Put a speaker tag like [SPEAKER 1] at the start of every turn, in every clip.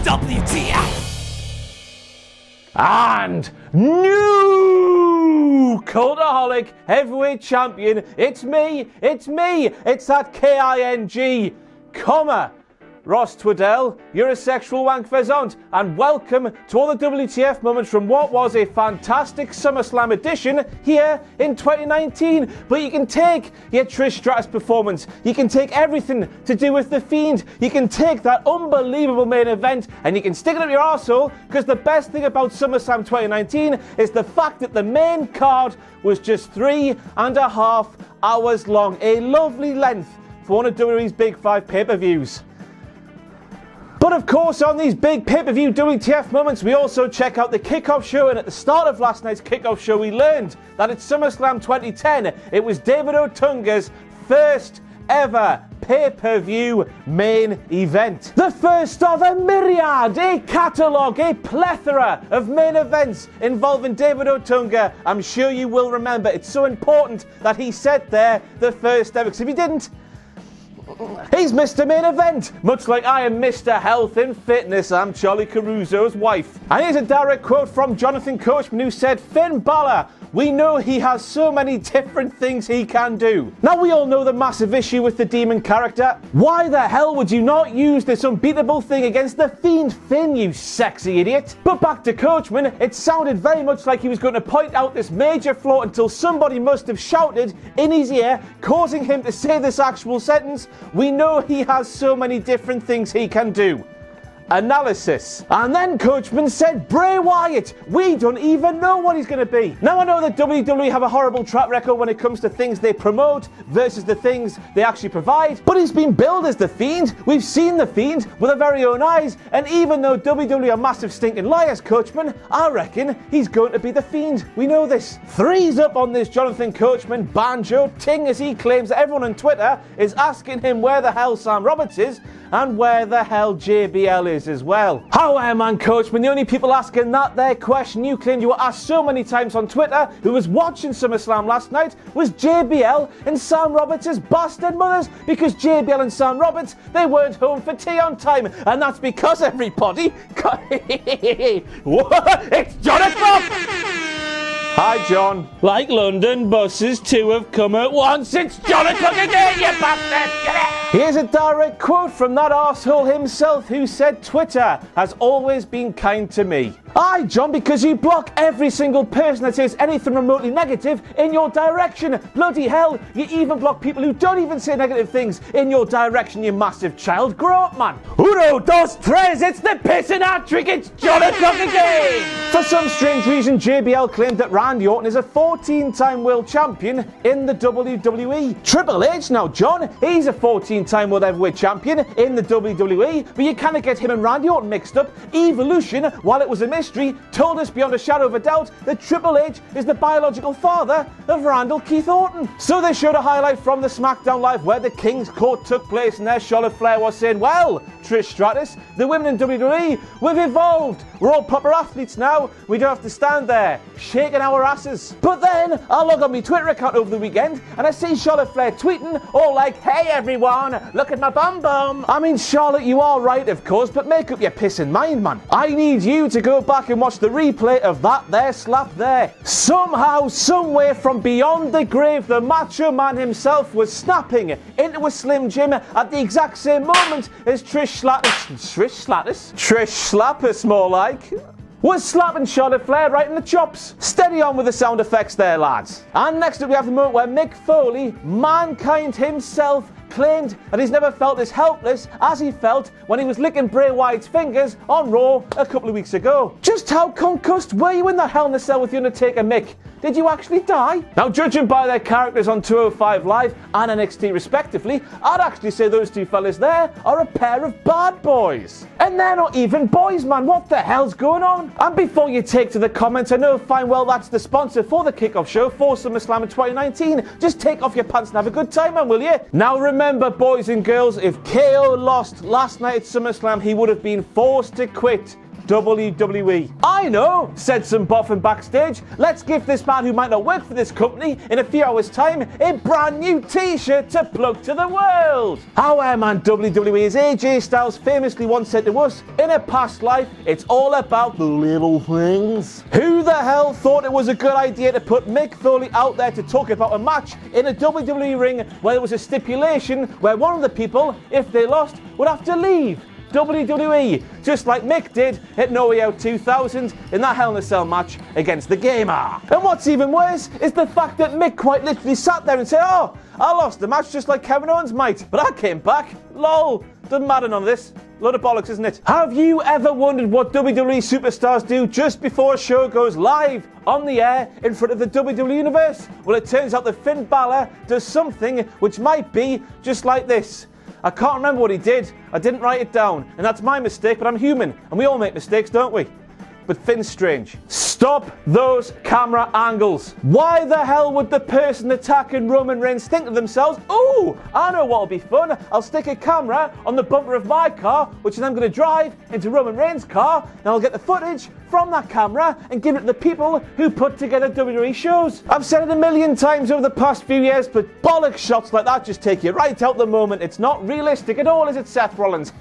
[SPEAKER 1] WTF!
[SPEAKER 2] And new Cultaholic Heavyweight Champion. It's me, it's that King, comma, Ross Twaddell, you're a sexual wank pheasant, and welcome to all the WTF moments from what was a fantastic SummerSlam edition here in 2019. But you can take your Trish Stratus performance, you can take everything to do with The Fiend, you can take that unbelievable main event, and you can stick it up your arsehole, because the best thing about SummerSlam 2019 is the fact that the main card was just 3.5 hours long, a lovely length for one of WWE's Big 5 pay-per-views. But of course, on these big pay-per-view WTF moments, we also check out the kickoff show, and at the start of last night's kickoff show, we learned that at SummerSlam 2010, it was David Otunga's first ever pay-per-view main event. The first of a myriad, a catalogue, a plethora of main events involving David Otunga. I'm sure you will remember. It's so important that he said there the first ever, because if he didn't, he's Mr. Main Event, much like I am Mr. Health and Fitness. I'm Charlie Caruso's wife. And here's a direct quote from Jonathan Coachman, who said, "Finn Balor, we know he has so many different things he can do." Now, we all know the massive issue with the Demon character. Why the hell would you not use this unbeatable thing against the Fiend Finn, you sexy idiot? But back to Coachman, it sounded very much like he was going to point out this major flaw until somebody must have shouted in his ear, causing him to say this actual sentence: "We know he has so many different things he can do." Analysis. And then Coachman said, "Bray Wyatt, we don't even know what he's going to be." Now, I know that WWE have a horrible track record when it comes to things they promote versus the things they actually provide, but he's been billed as the Fiend. We've seen the Fiend with our very own eyes, and even though WWE are massive stinking liars, Coachman, I reckon he's going to be the Fiend. We know this. Three's up on this Jonathan Coachman banjo ting, as he claims that everyone on Twitter is asking him where the hell Sam Roberts is and where the hell JBL is as well. However, man, Coachman, the only people asking that there question you claimed you were asked so many times on Twitter, who was watching SummerSlam last night, was JBL and Sam Roberts' bastard mothers, because JBL and Sam Roberts, they weren't home for tea on time, and that's because everybody it's Jonathan! Hi, John. Like London buses to have come at once. It's Jonathan again, you bastard! Here's a direct quote from that arsehole himself, who said, "Twitter has always been kind to me." Aye, John, because you block every single person that says anything remotely negative in your direction. Bloody hell, you even block people who don't even say negative things in your direction, you massive child. Grow up, man. Uno, dos, tres, it's the pissing hat trick, it's Jonathan again! For some strange reason, JBL claimed that Randy Orton is a 14-time world champion in the WWE. Triple H now, John, he's a 14-time world heavyweight champion in the WWE, but you kind of get him and Randy Orton mixed up. Evolution, while it was a mystery, told us beyond a shadow of a doubt that Triple H is the biological father of Randall Keith Orton. So they showed a highlight from the SmackDown Live where the King's Court took place, and there Charlotte Flair was saying, "Well, Trish Stratus, the women in WWE, we've evolved. We're all proper athletes now. We don't have to stand there shaking our asses." But then I log on my Twitter account over the weekend and I see Charlotte Flair tweeting all like, "Hey everyone, look at my bum bum." I mean, Charlotte, you are right, of course, but make up your pissing mind, man. I need you to go back and watch the replay of that there slap there. Somehow, somewhere from beyond the grave, the Macho Man himself was snapping into a Slim Jim at the exact same moment as Trish Slappus, more like, was slapping Charlotte Flair right in the chops. Steady on with the sound effects there, lads. And next up we have the moment where Mick Foley, Mankind himself, claimed that he's never felt as helpless as he felt when he was licking Bray Wyatt's fingers on Raw a couple of weeks ago. Just how concussed were you in that Hell in a Cell with The Undertaker, Mick? Did you actually die? Now, judging by their characters on 205 Live and NXT respectively, I'd actually say those two fellas there are a pair of bad boys. And they're not even boys, man. What the hell's going on? And before you take to the comments, I know fine well that's the sponsor for the kickoff show for SummerSlam in 2019. Just take off your pants and have a good time, man, will you? Now remember, boys and girls, if KO lost last night at SummerSlam, he would have been forced to quit WWE. I know, said some boffin backstage. Let's give this man who might not work for this company in a few hours' time a brand new t-shirt to plug to the world. Our man WWE, as AJ Styles famously once said to us, in a past life, it's all about the little things. Who the hell thought it was a good idea to put Mick Foley out there to talk about a match in a WWE ring where there was a stipulation where one of the people, if they lost, would have to leave WWE, just like Mick did at No Way Out 2000 in that Hell in a Cell match against the Gamer. And what's even worse is the fact that Mick quite literally sat there and said, oh, I lost the match just like Kevin Owens might, but I came back. Lol. Doesn't matter none of this. Load of bollocks, isn't it? Have you ever wondered what WWE superstars do just before a show goes live on the air in front of the WWE Universe? Well, it turns out that Finn Balor does something which might be just like this. I can't remember what he did. I didn't write it down. And that's my mistake, but I'm human. And we all make mistakes, don't we? But Finn's strange. Stop those camera angles. Why the hell would the person attacking Roman Reigns think to themselves, oh, I know what'll be fun. I'll stick a camera on the bumper of my car, which then I'm going to drive into Roman Reigns' car, and I'll get the footage from that camera and give it to the people who put together WWE shows. I've said it a million times over the past few years, but bollock shots like that just take you right out the moment. It's not realistic at all, is it, Seth Rollins?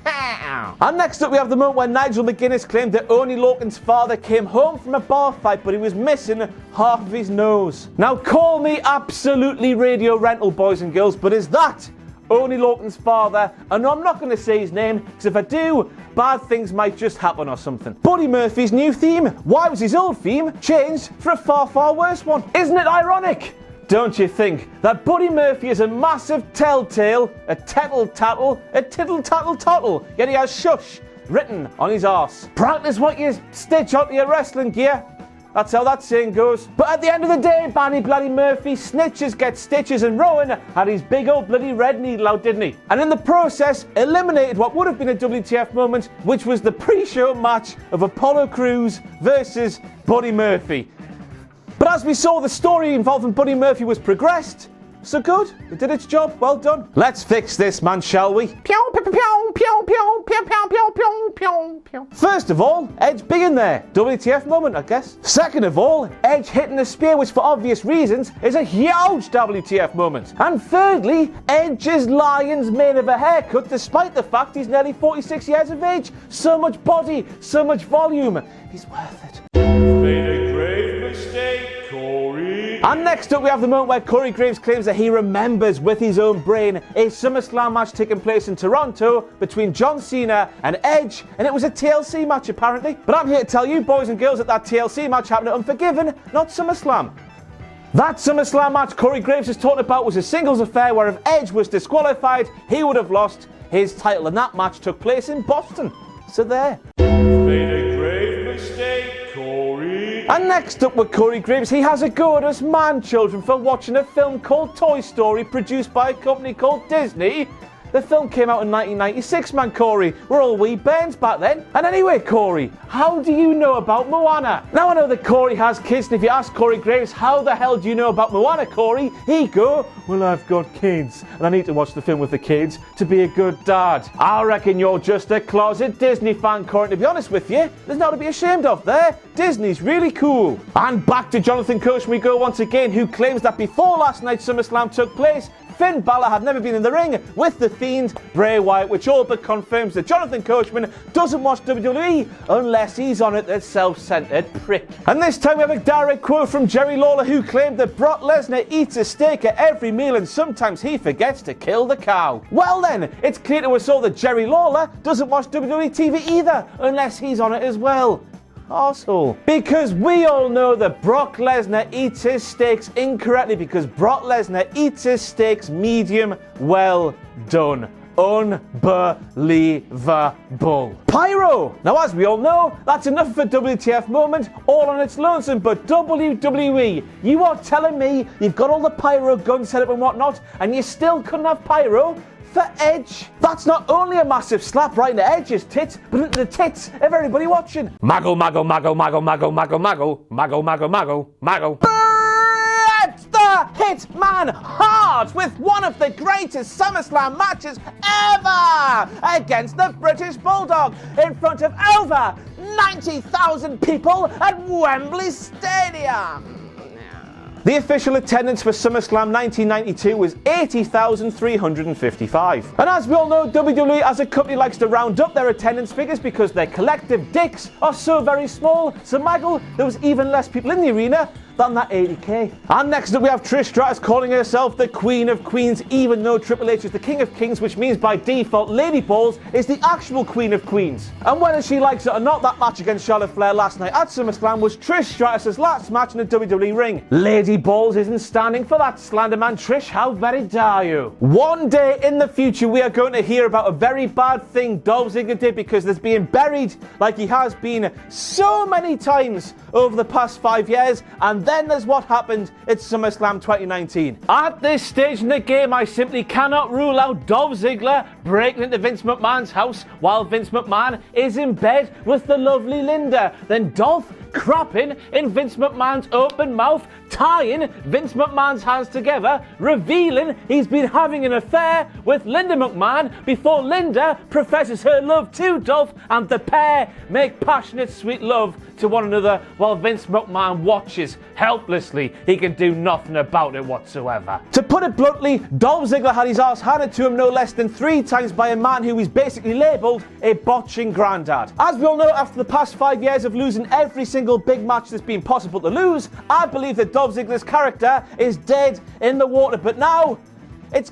[SPEAKER 2] And next up we have the moment where Nigel McGuinness claimed that Oney Lorcan's father came home from a bar fight, but he was missing half of his nose. Now call me absolutely radio rental, boys and girls, but is that Oney Lorcan's father? And I'm not going to say his name, because if I do, bad things might just happen or something. Buddy Murphy's new theme. Why was his old theme changed for a far, far worse one? Isn't it ironic? Don't you think that Buddy Murphy is a massive telltale, a tettle-tattle, a tittle-tattle-tottle, yet he has shush written on his arse. Practice what you stitch onto your wrestling gear. That's how that saying goes. But at the end of the day, Barney bloody Murphy, snitches get stitches, and Rowan had his big old bloody red needle out, didn't he? And in the process, eliminated what would have been a WTF moment, which was the pre-show match of Apollo Crews versus Buddy Murphy. But as we saw, the story involving Buddy Murphy was progressed. So good, it did its job, well done. Let's fix this, man, shall we? First of all, Edge big in there. WTF moment, I guess. Second of all, Edge hitting a spear, which for obvious reasons is a huge WTF moment. And thirdly, Edge's lion's mane of a haircut, despite the fact he's nearly 46 years of age. So much body, so much volume. He's worth it.
[SPEAKER 1] Made a grave mistake, Corey.
[SPEAKER 2] And next up we have the moment where Corey Graves claims that he remembers with his own brain a SummerSlam match taking place in Toronto between John Cena and Edge, and it was a TLC match apparently. But I'm here to tell you, boys and girls, that TLC match happened at Unforgiven, not SummerSlam. That SummerSlam match Corey Graves is talking about was a singles affair where if Edge was disqualified, he would have lost his title, and that match took place in Boston. So there.
[SPEAKER 1] Made a grave mistake, Corey.
[SPEAKER 2] And next up with Corey Graves, he has a go at us man-children for watching a film called Toy Story produced by a company called Disney. The film came out in 1996, man, Corey. We're all wee bairns back then. And anyway, Corey, how do you know about Moana? Now I know that Corey has kids, and if you ask Corey Graves, how the hell do you know about Moana, Corey? He'd go, well, I've got kids, and I need to watch the film with the kids to be a good dad. I reckon you're just a closet Disney fan, Corey. To be honest with you, there's not to be ashamed of there. Disney's really cool. And back to Jonathan Coachman we go once again, who claims that before last night's SummerSlam took place, Finn Balor had never been in the ring with the Fiend, Bray Wyatt, which all but confirms that Jonathan Coachman doesn't watch WWE unless he's on it, that self-centered prick. And this time we have a direct quote from Jerry Lawler, who claimed that Brock Lesnar eats a steak at every meal and sometimes he forgets to kill the cow. Well then, it's clear to us all that Jerry Lawler doesn't watch WWE TV either unless he's on it as well. Arsehole. Because we all know that Brock Lesnar eats his steaks incorrectly, because Brock Lesnar eats his steaks medium well done. Unbelievable. Pyro! Now, as we all know, that's enough of a WTF moment, all on its lonesome, but WWE, you are telling me you've got all the pyro guns set up and whatnot, and you still couldn't have pyro for Edge? That's not only a massive slap right into Edge's tits, but into the tits of everybody watching. Maggle, maggle, maggle, maggle, maggle, maggle, maggle, maggle, maggle, maggle, maggle. It's the Hitman hard! starts with one of the greatest SummerSlam matches ever against the British Bulldog in front of over 90,000 people at Wembley Stadium. The official attendance for SummerSlam 1992 was 80,355. And as we all know, WWE as a company likes to round up their attendance figures because their collective dicks are so very small. So Michael, there was even less people in the arena than that 80k. And next up we have Trish Stratus calling herself the Queen of Queens, even though Triple H is the King of Kings, which means by default Lady Balls is the actual Queen of Queens. And whether she likes it or not, that match against Charlotte Flair last night at SummerSlam was Trish Stratus' last match in the WWE ring. Lady Balls isn't standing for that slander, man. Trish, how very dare you? One day in the future we are going to hear about a very bad thing Dolph Ziggler did, because there's being buried like he has been so many times over the past 5 years, and then there's what happened at SummerSlam 2019. At this stage in the game, I simply cannot rule out Dolph Ziggler breaking into Vince McMahon's house while Vince McMahon is in bed with the lovely Linda. Then Dolph crapping in Vince McMahon's open mouth, tying Vince McMahon's hands together, revealing he's been having an affair with Linda McMahon before Linda professes her love to Dolph, and the pair make passionate sweet love to one another while Vince McMahon watches helplessly. He can do nothing about it whatsoever. To put it bluntly, Dolph Ziggler had his arse handed to him no less than 3 times by a man who is basically labelled a botching grandad. As we all know, after the past 5 years of losing every single big match that's been possible to lose, I believe that Dolph Ziggler's character is dead in the water. But now, it's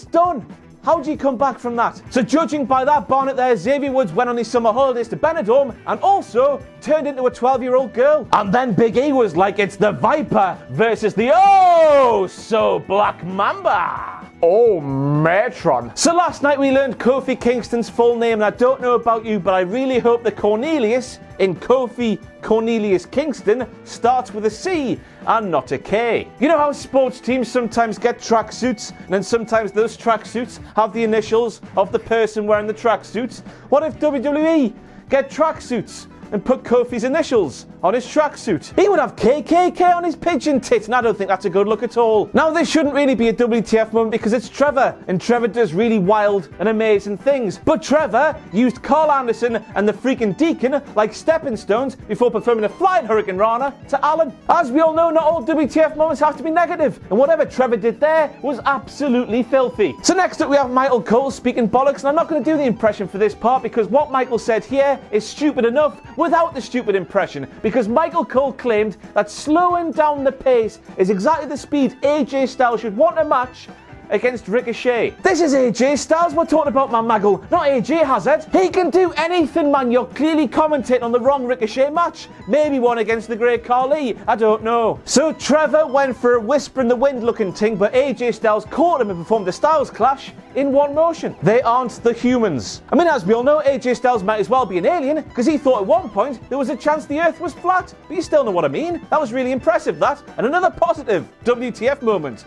[SPEAKER 2] done. How do you come back from that? So judging by that bonnet there, Xavier Woods went on his summer holidays to Benidorm and also turned into a 12-year-old girl. And then Big E was like, it's the Viper versus the oh-so-Black Mamba. Oh, Matron. So last night we learned Kofi Kingston's full name, and I don't know about you, but I really hope that Cornelius in Kofi Cornelius Kingston starts with a C and not a K. You know how sports teams sometimes get tracksuits, and then sometimes those tracksuits have the initials of the person wearing the tracksuits? What if WWE get tracksuits and put Kofi's initials on his tracksuit? He would have KKK on his pigeon tit, and I don't think that's a good look at all. Now, this shouldn't really be a WTF moment because it's Trevor, and Trevor does really wild and amazing things. But Trevor used Carl Anderson and the freaking Deacon like stepping stones before performing a flying Hurricane Rana to Alan. As we all know, not all WTF moments have to be negative, and whatever Trevor did there was absolutely filthy. So next up we have Michael Cole speaking bollocks, and I'm not going to do the impression for this part because what Michael said here is stupid enough without the stupid impression, because Michael Cole claimed that slowing down the pace is exactly the speed AJ Styles should want a match against Ricochet. This is AJ Styles we're talking about, man, Maggle, not AJ Hazard. He can do anything, man. You're clearly commentating on the wrong Ricochet match. Maybe one against the great Khali, I don't know. So Trevor went for a whisper in the wind looking thing, but AJ Styles caught him and performed the Styles Clash in one motion. They aren't the humans. I mean, as we all know, AJ Styles might as well be an alien, because he thought at one point there was a chance the Earth was flat. But you still know what I mean. That was really impressive, that. And another positive WTF moment.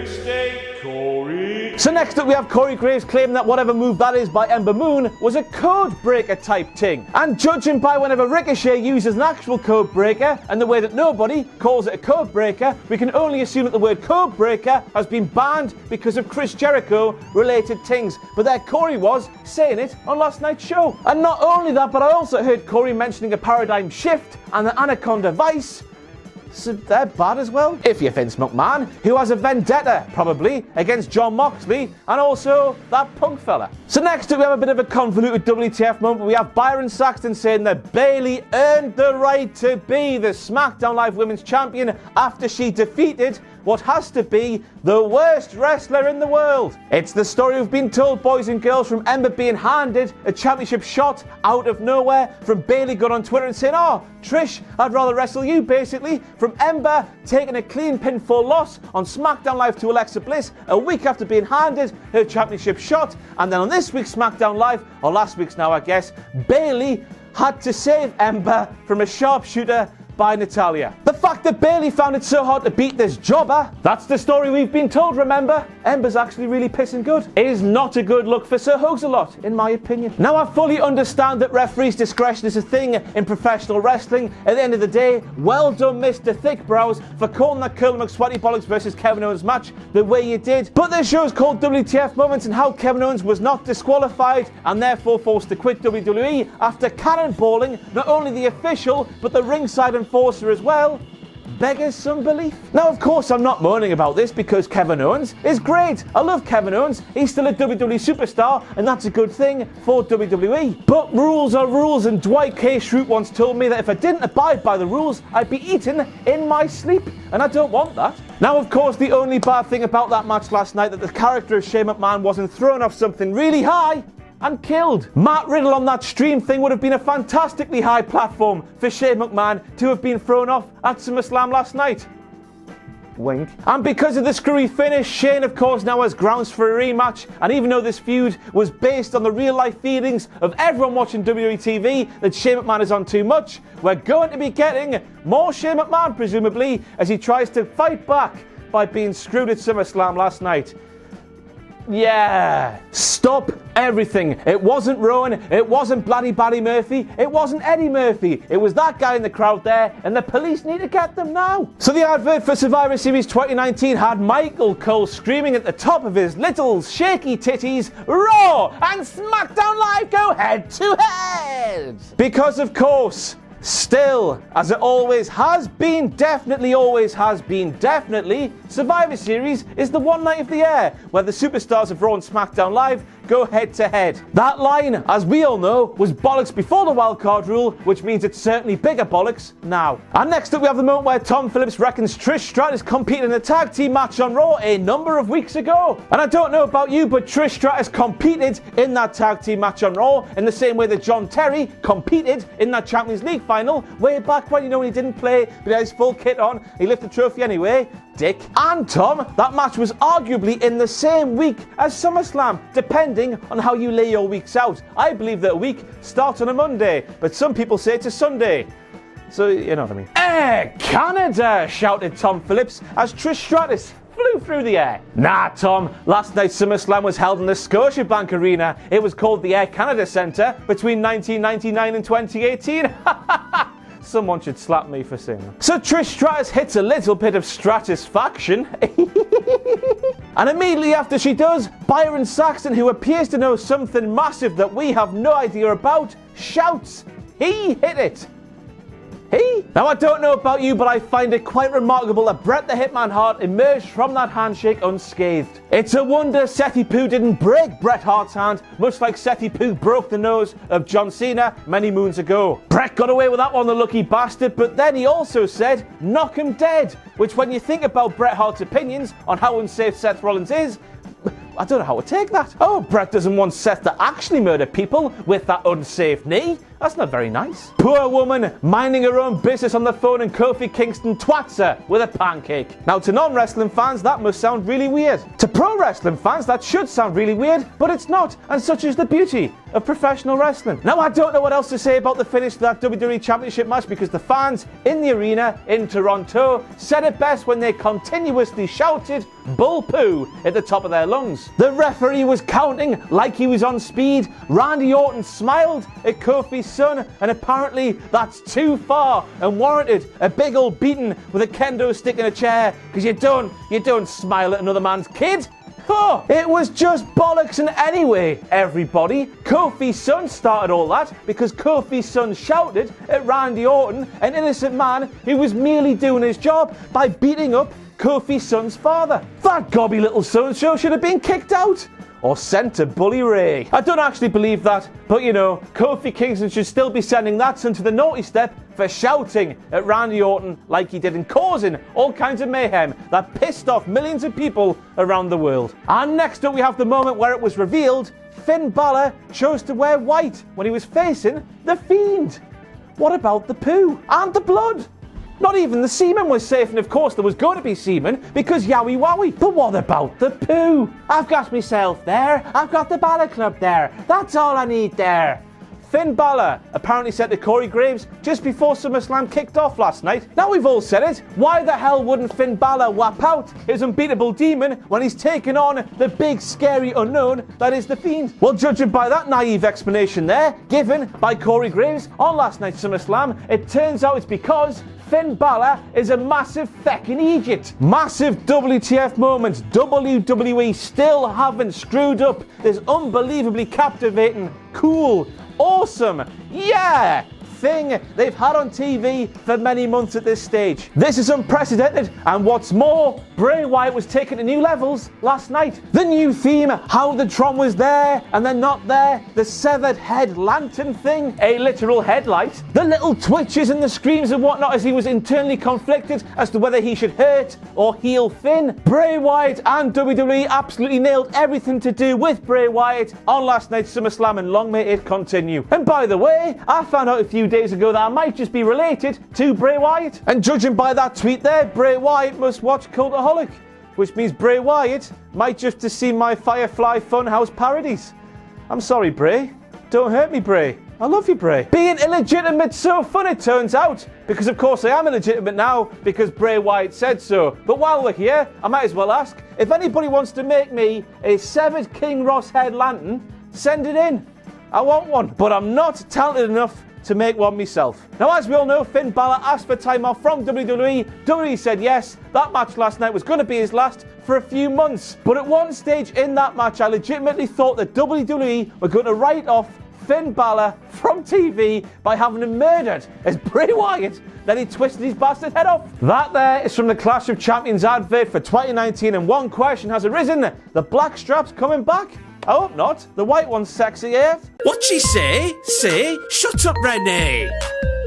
[SPEAKER 1] Mistake, Corey.
[SPEAKER 2] So next up we have Corey Graves claiming that whatever move that is by Ember Moon was a code breaker type thing. And judging by whenever Ricochet uses an actual code breaker and the way that nobody calls it a code breaker, we can only assume that the word code breaker has been banned because of Chris Jericho related things. But there Corey was saying it on last night's show. And not only that, but I also heard Corey mentioning a paradigm shift and the Anaconda Vice. So they're bad as well. If you're Vince McMahon, who has a vendetta, probably, against Jon Moxley and also that Punk fella. So next up we have a bit of a convoluted WTF moment. We have Byron Saxton saying that Bayley earned the right to be the SmackDown Live Women's Champion after she defeated what has to be the worst wrestler in the world. It's the story we've been told, boys and girls, from Ember being handed a championship shot out of nowhere, from Bayley going on Twitter and saying, oh, Trish, I'd rather wrestle you, basically, from Ember taking a clean pinfall loss on SmackDown Live to Alexa Bliss a week after being handed her championship shot, and then on this week's SmackDown Live, or last week's now I guess, Bayley had to save Ember from a sharpshooter by Natalya. The fact that Bayley found it so hard to beat this jobber, that's the story we've been told, remember? Ember's actually really pissing good. It is not a good look for Sir Hogs-a-Lot, in my opinion. Now, I fully understand that referees' discretion is a thing in professional wrestling. At the end of the day, well done, Mr. Thick Brows, for calling that Colonel McSweaty Bollocks versus Kevin Owens match the way you did. But this show's called WTF Moments, and how Kevin Owens was not disqualified and therefore forced to quit WWE after cannonballing not only the official but the ringside enforcer as well, beggars some belief. Now, of course, I'm not moaning about this because Kevin Owens is great. I love Kevin Owens. He's still a WWE superstar, and that's a good thing for WWE. But rules are rules, and Dwight K. Schrute once told me that if I didn't abide by the rules, I'd be eaten in my sleep, and I don't want that. Now, of course, the only bad thing about that match last night that the character of Shane McMahon wasn't thrown off something really high and killed. Matt Riddle on that stream thing would have been a fantastically high platform for Shane McMahon to have been thrown off at SummerSlam last night. Wink. And because of the screwy finish, Shane, of course, now has grounds for a rematch. And even though this feud was based on the real-life feelings of everyone watching WWE TV that Shane McMahon is on too much, we're going to be getting more Shane McMahon, presumably, as he tries to fight back by being screwed at SummerSlam last night. Yeah. Stop everything. It wasn't Rowan, it wasn't bloody Barry Murphy, it wasn't Eddie Murphy. It was that guy in the crowd there, and the police need to get them now. So the advert for Survivor Series 2019 had Michael Cole screaming at the top of his little shaky titties, "Raw and SmackDown Live go head to head!" Because of course, still, as it always has been, definitely always has been, definitely, Survivor Series is the one night of the year where the superstars of Raw and SmackDown Live go head to head. That line, as we all know, was bollocks before the wildcard rule, which means it's certainly bigger bollocks now. And next up we have the moment where Tom Phillips reckons Trish Stratus competed in a tag team match on Raw a number of weeks ago. And I don't know about you, but Trish Stratus competed in that tag team match on Raw in the same way that John Terry competed in that Champions League final way back when, he didn't play, but he had his full kit on. He lifted the trophy anyway. Dick. And Tom, that match was arguably in the same week as SummerSlam, depending on how you lay your weeks out. I believe that a week starts on a Monday, but some people say it's a Sunday. So, you know what I mean. Canada, shouted Tom Phillips as Trish Stratus flew through the air. Nah, Tom, last night's SummerSlam was held in the Scotiabank Arena. It was called the Air Canada Centre between 1999 and 2018. Someone should slap me for saying that. So Trish Stratus hits a little bit of stratisfaction. And immediately after she does, Byron Saxton, who appears to know something massive that we have no idea about, shouts, "He hit it." He? Now, I don't know about you, but I find it quite remarkable that Bret the Hitman Hart emerged from that handshake unscathed. It's a wonder Sethy Poo didn't break Bret Hart's hand, much like Sethy Poo broke the nose of John Cena many moons ago. Bret got away with that one, the lucky bastard, but then he also said, "Knock him dead," which, when you think about Bret Hart's opinions on how unsafe Seth Rollins is, I don't know how to take that. Oh, Bret doesn't want Seth to actually murder people with that unsafe knee. That's not very nice. Poor woman, minding her own business on the phone, and Kofi Kingston twats her with a pancake. Now, to non-wrestling fans, that must sound really weird. To pro wrestling fans, that should sound really weird, but it's not, and such is the beauty of professional wrestling. Now, I don't know what else to say about the finish to that WWE Championship match, because the fans in the arena in Toronto said it best when they continuously shouted "Bull poo" at the top of their lungs. The referee was counting like he was on speed. Randy Orton smiled at Kofi's son, and apparently that's too far and warranted a big old beating with a kendo stick in a chair, because you don't smile at another man's kid. Oh, it was just bollocks. And anyway, everybody, Kofi's son started all that because Kofi's son shouted at Randy Orton, an innocent man who was merely doing his job by beating up Kofi's son's father. That gobby little so-and-so should have been kicked out or sent to Bully Ray. I don't actually believe that, but Kofi Kingston should still be sending that son to the naughty step for shouting at Randy Orton like he did and causing all kinds of mayhem that pissed off millions of people around the world. And next up we have the moment where it was revealed Finn Balor chose to wear white when he was facing the Fiend. What about the poo and the blood? Not even the semen was safe, and of course there was going to be semen because yowie wowie. But what about the poo? I've got myself there. I've got the Balor Club there. That's all I need there. Finn Balor apparently said to Corey Graves just before SummerSlam kicked off last night. Now we've all said it, why the hell wouldn't Finn Balor whap out his unbeatable demon when he's taken on the big scary unknown that is the Fiend? Well, judging by that naive explanation there, given by Corey Graves on last night's SummerSlam, it turns out it's because Finn Balor is a massive feckin' idiot. Massive WTF moments. WWE still haven't screwed up this unbelievably captivating, cool, awesome, yeah, thing they've had on TV for many months at this stage. This is unprecedented, and what's more, Bray Wyatt was taken to new levels last night. The new theme, how the Tron was there and then not there, the severed head lantern thing, a literal headlight, the little twitches and the screams and whatnot as he was internally conflicted as to whether he should hurt or heal Finn. Bray Wyatt and WWE absolutely nailed everything to do with Bray Wyatt on last night's SummerSlam, and long may it continue. And by the way, I found out a few days ago that I might just be related to Bray Wyatt. And judging by that tweet there, Bray Wyatt must watch Cultaholic, which means Bray Wyatt might just have seen my Firefly Funhouse parodies. I'm sorry, Bray. Don't hurt me, Bray. I love you, Bray. Being illegitimate's so fun, it turns out, because of course I am illegitimate now because Bray Wyatt said so. But while we're here, I might as well ask, if anybody wants to make me a severed King Ross head lantern, send it in. I want one, but I'm not talented enough to make one myself. Now, as we all know, Finn Balor asked for time off from WWE. WWE said yes. That match last night was going to be his last for a few months. But at one stage in that match, I legitimately thought that WWE were going to write off Finn Balor from TV by having him murdered as Bray Wyatt. Then he twisted his bastard head off. That there is from the Clash of Champions advert for 2019, and one question has arisen. The black strap's coming back? I hope not. The white one's sexy AF.
[SPEAKER 3] What she say? Say, shut up, Renee.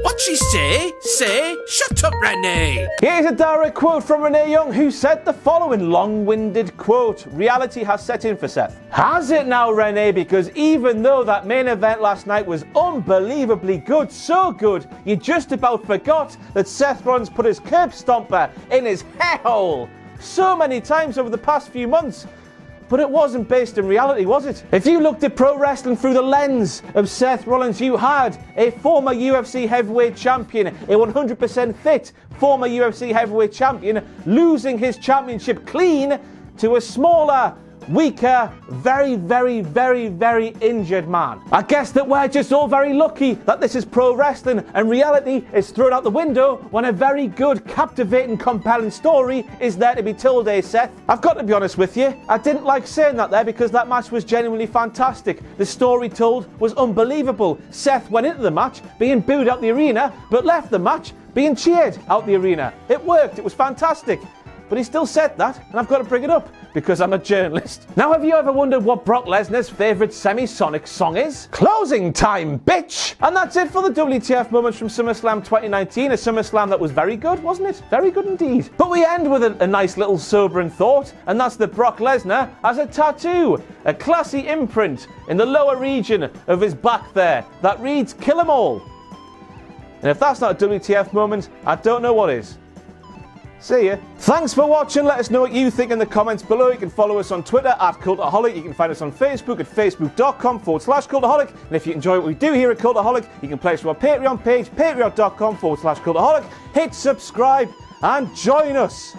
[SPEAKER 3] What she say? Say, shut up, Renee.
[SPEAKER 2] Here's a direct quote from Renee Young, who said the following long-winded quote. Reality has set in for Seth. Has it now, Renee? Because even though that main event last night was unbelievably good, so good, you just about forgot that Seth Rollins put his curb stomper in his hair hole so many times over the past few months. But it wasn't based in reality, was it? If you looked at pro wrestling through the lens of Seth Rollins, you had a former UFC heavyweight champion, a 100% fit former UFC heavyweight champion, losing his championship clean to a smaller, weaker, very, very, very, very injured man. I guess that we're just all very lucky that this is pro wrestling and reality is thrown out the window when a very good, captivating, compelling story is there to be told, eh, Seth? I've got to be honest with you, I didn't like saying that there because that match was genuinely fantastic. The story told was unbelievable. Seth went into the match being booed out the arena, but left the match being cheered out the arena. It worked, it was fantastic. But he still said that, and I've got to bring it up, because I'm a journalist. Now, have you ever wondered what Brock Lesnar's favourite semisonic song is? Closing time, bitch! And that's it for the WTF moments from SummerSlam 2019, a SummerSlam that was very good, wasn't it? Very good indeed. But we end with a nice little sobering thought, and that's that Brock Lesnar has a tattoo, a classy imprint in the lower region of his back there, that reads, "Kill 'em all." And if that's not a WTF moment, I don't know what is. See ya. Thanks for watching. Let us know what you think in the comments below. You can follow us on Twitter at Cultaholic. You can find us on Facebook at facebook.com/Cultaholic. And if you enjoy what we do here at Cultaholic, you can pledge to our Patreon page, patreon.com/Cultaholic. Hit subscribe and join us.